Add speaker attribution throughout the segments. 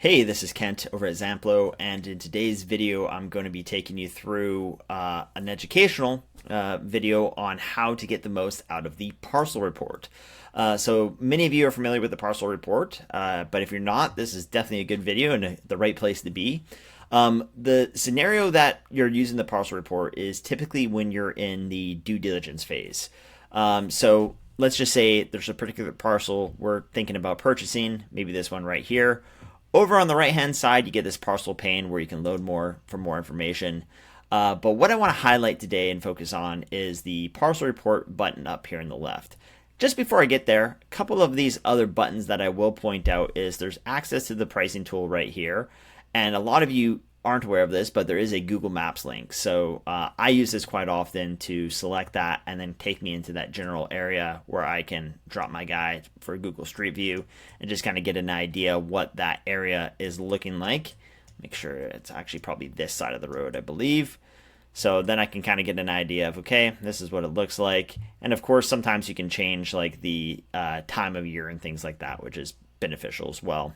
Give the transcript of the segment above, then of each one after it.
Speaker 1: Hey, this is Kent over at Zamplo, and in today's video, I'm going to be taking you through an educational video on how to get the most out of the Parcel Report. So many of you are familiar with the Parcel Report, but if you're not, this is definitely a good video and the right place to be. The scenario that you're using the Parcel Report is typically when you're in the due diligence phase. So let's just say there's a particular parcel we're thinking about purchasing, maybe this one right here. Over on the right hand side, you get this parcel pane where you can load more for more information. But what I want to highlight today and focus on is the Parcel Report button up here on the left. Just before I get there, a couple of these other buttons that I will point out is there's access to the pricing tool right here. And a lot of you aren't aware of this, but there is a Google Maps link. So I use this quite often to select that and then take me into that general area where I can drop my guide for Google Street View and just kind of get an idea what that area is looking like. Make sure it's actually probably this side of the road, I believe. So then I can kind of get an idea of, okay, this is what it looks like. And of course, sometimes you can change like the time of year and things like that, which is beneficial as well.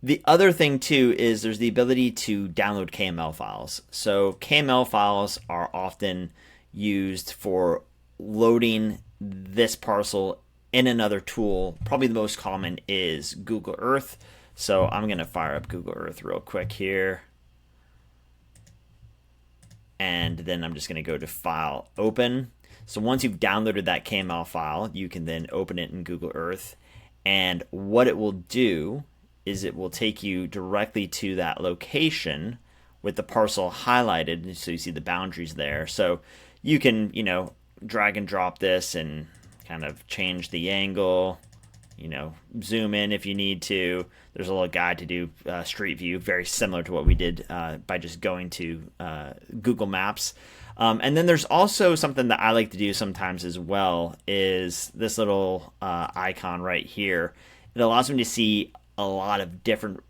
Speaker 1: The other thing too is there's the ability to download KML files. So KML files are often used for loading this parcel in another tool. Probably the most common is Google Earth. So I'm going to fire up Google Earth real quick here. And then I'm just going to go to File, Open. So once you've downloaded that KML file, you can then open it in Google Earth. And what it will do is it will take you directly to that location with the parcel highlighted, so you see the boundaries there. So you can, drag and drop this and kind of change the angle, zoom in if you need to. There's a little guide to do Street View, very similar to what we did by just going to Google Maps. And then there's also something that I like to do sometimes as well, is this little icon right here. It allows me to see a lot of different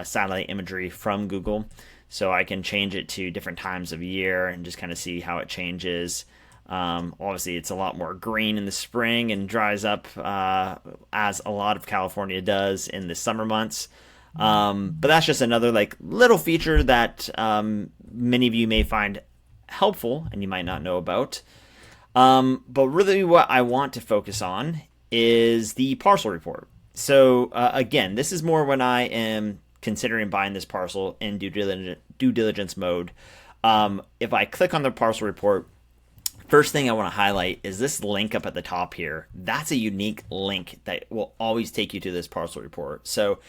Speaker 1: satellite imagery from Google. So I can change it to different times of year and just kind of see how it changes. Obviously, it's a lot more green in the spring and dries up as a lot of California does in the summer months. But that's just another little feature that many of you may find helpful and you might not know about. But really what I want to focus on is the parcel report. So again, this is more when I am considering buying this parcel in due diligence mode. If I click on the parcel report, first thing I want to highlight is this link up at the top here. That's a unique link that will always take you to this parcel report. So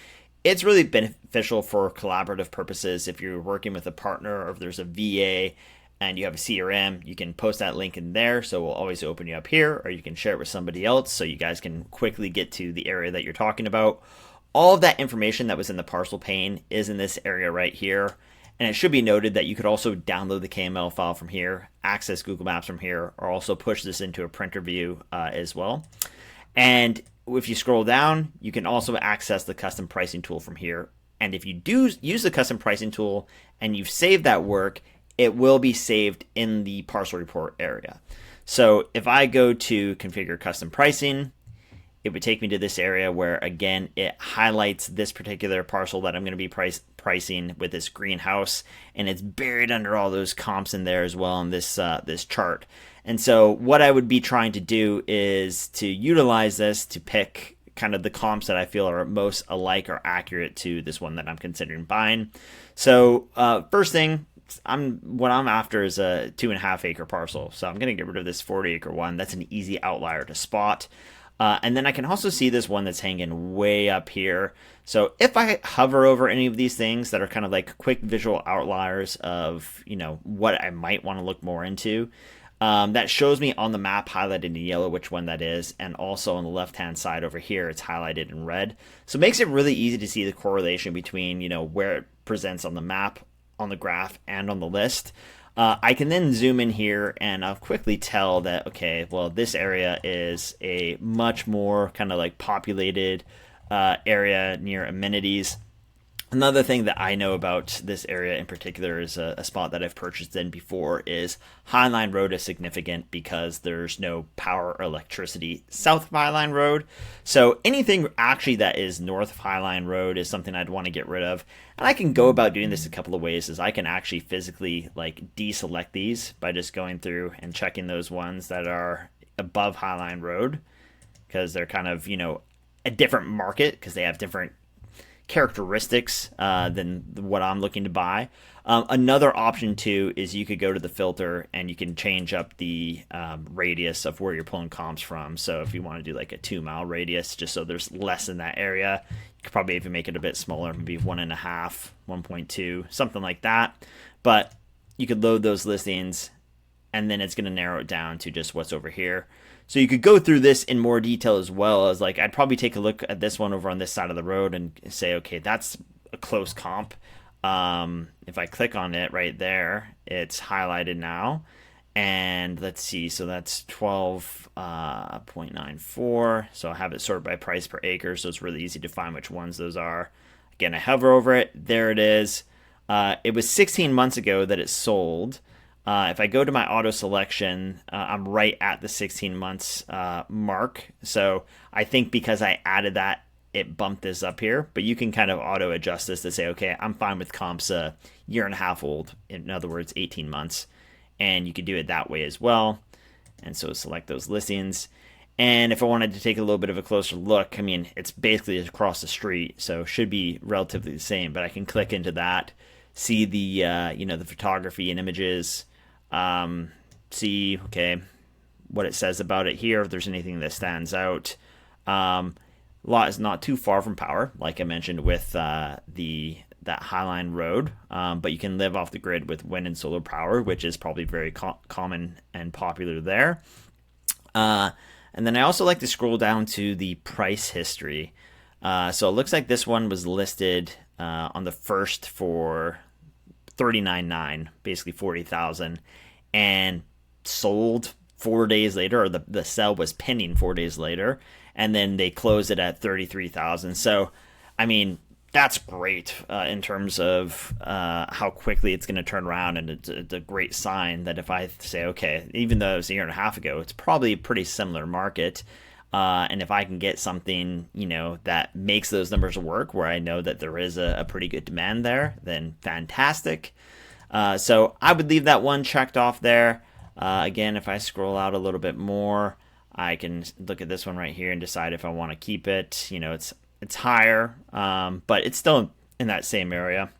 Speaker 1: it's really beneficial for collaborative purposes. If you're working with a partner or if there's a VA and you have a CRM, you can post that link in there. So we'll always open you up here, or you can share it with somebody else so you guys can quickly get to the area that you're talking about. All of that information that was in the parcel pane is in this area right here. And it should be noted that you could also download the KML file from here, access Google Maps from here, or also push this into a printer view as well. And if you scroll down, you can also access the custom pricing tool from here. And if you do use the custom pricing tool and you've saved that work, it will be saved in the parcel report area. So if I go to configure custom pricing, it would take me to this area where, again, it highlights this particular parcel that I'm going to be pricing with this greenhouse, and it's buried under all those comps in there as well in this this chart. And so what I would be trying to do is to utilize this to pick kind of the comps that I feel are most alike or accurate to this one that I'm considering buying. So first thing, what I'm after is a 2.5 acre parcel. So I'm going to get rid of this 40 acre one. That's an easy outlier to spot. And then I can also see this one that's hanging way up here. So if I hover over any of these things that are kind of like quick visual outliers of, what I might want to look more into, that shows me on the map highlighted in yellow which one that is. And also on the left-hand side over here, it's highlighted in red. So it makes it really easy to see the correlation between, where it presents on the map, on the graph, and on the list. I can then zoom in here and I'll quickly tell that, okay, well, this area is a much more kind of like populated area near amenities. Another thing that I know about this area in particular is a spot that I've purchased in before is Highline Road is significant because there's no power or electricity south of Highline Road. So anything actually that is north of Highline Road is something I'd want to get rid of. And I can go about doing this a couple of ways. Is I can actually physically like deselect these by just going through and checking those ones that are above Highline Road because they're kind of, a different market because they have different characteristics than what I'm looking to buy. Another option too is you could go to the filter and you can change up the radius of where you're pulling comps from. So if you want to do like a 2-mile radius, just so there's less in that area, you could probably even make it a bit smaller, maybe 1.5, 1.2, something like that. But you could load those listings and then it's going to narrow it down to just what's over here. So you could go through this in more detail as well as like I'd probably take a look at this one over on this side of the road and say, okay, that's a close comp. If I click on it right there, it's highlighted now. And let's see, so that's 12.94. So I have it sorted by price per acre, so it's really easy to find which ones those are. Again, I hover over it. There it is. It was 16 months ago that it sold. If I go to my auto selection, I'm right at the 16 months mark. So I think because I added that, it bumped this up here. But you can kind of auto adjust this to say, okay, I'm fine with comps a year and a half old. In other words, 18 months. And you could do it that way as well. And so select those listings. And if I wanted to take a little bit of a closer look, I mean, it's basically across the street. So should be relatively the same. But I can click into that, see the, the photography and images. See, okay, what it says about it here, if there's anything that stands out. Lot is not too far from power, like I mentioned with that Highline Road, but you can live off the grid with wind and solar power, which is probably very common and popular there. And then I also like to scroll down to the price history. So it looks like this one was listed on the 1st for $39,900, basically $40,000, and sold 4 days later, or the sale was pending 4 days later, and then they closed it at $33,000. So, I mean, that's great in terms of how quickly it's going to turn around, and it's a great sign that if I say, okay, even though it was a year and a half ago, it's probably a pretty similar market. And if I can get something, that makes those numbers work, where I know that there is a pretty good demand there, then fantastic. So I would leave that one checked off there. Again, if I scroll out a little bit more, I can look at this one right here and decide if I want to keep it. It's higher, but it's still in that same area.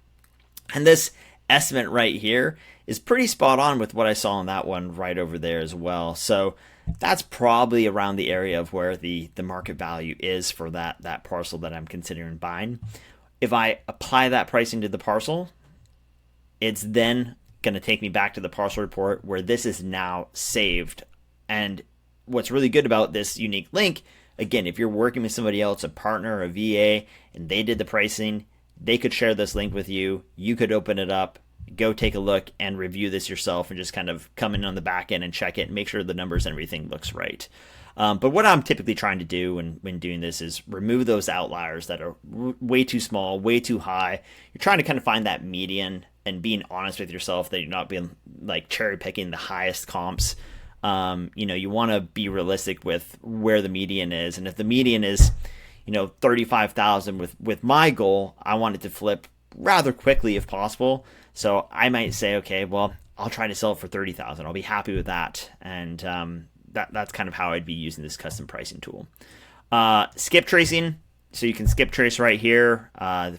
Speaker 1: And this estimate right here is pretty spot on with what I saw on that one right over there as well. So that's probably around the area of where the market value is for that parcel that I'm considering buying. If I apply that pricing to the parcel, it's then going to take me back to the parcel report where this is now saved. And what's really good about this unique link, again, if you're working with somebody else, a partner, a VA, and they did the pricing, they could share this link with you. You could open it up, go take a look and review this yourself and just kind of come in on the back end and check it and make sure the numbers and everything looks right. But what I'm typically trying to do when doing this is remove those outliers that are way too small, way too high. You're trying to kind of find that median and being honest with yourself that you're not being like cherry picking the highest comps. You want to be realistic with where the median is. And if the median is, 35,000 with my goal, I want it to flip rather quickly if possible. So I might say, okay, well, I'll try to sell it for 30,000. I'll be happy with that. And that's kind of how I'd be using this custom pricing tool. Skip tracing. So you can skip trace right here,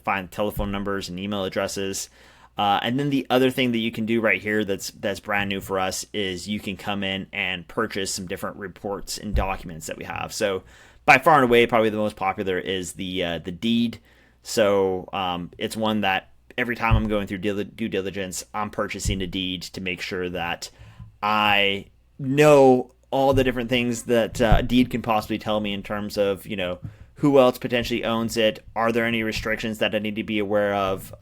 Speaker 1: find telephone numbers and email addresses. And then the other thing that you can do right here that's brand new for us is you can come in and purchase some different reports and documents that we have. So by far and away, probably the most popular is the deed. So it's one that every time I'm going through due diligence, I'm purchasing a deed to make sure that I know all the different things that a deed can possibly tell me in terms of, who else potentially owns it? Are there any restrictions that I need to be aware of?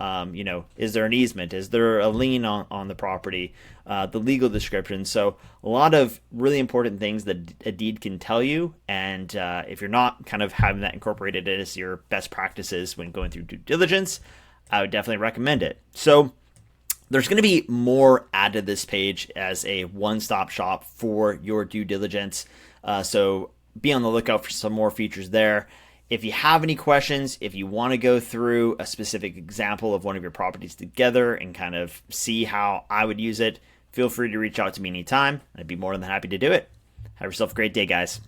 Speaker 1: Is there an easement? Is there a lien on the property? The legal description. So a lot of really important things that a deed can tell you. And if you're not kind of having that incorporated as your best practices when going through due diligence, I would definitely recommend it. So there's going to be more added to this page as a one-stop shop for your due diligence. So be on the lookout for some more features there. If you have any questions, if you want to go through a specific example of one of your properties together and kind of see how I would use it, feel free to reach out to me anytime. I'd be more than happy to do it. Have yourself a great day, guys.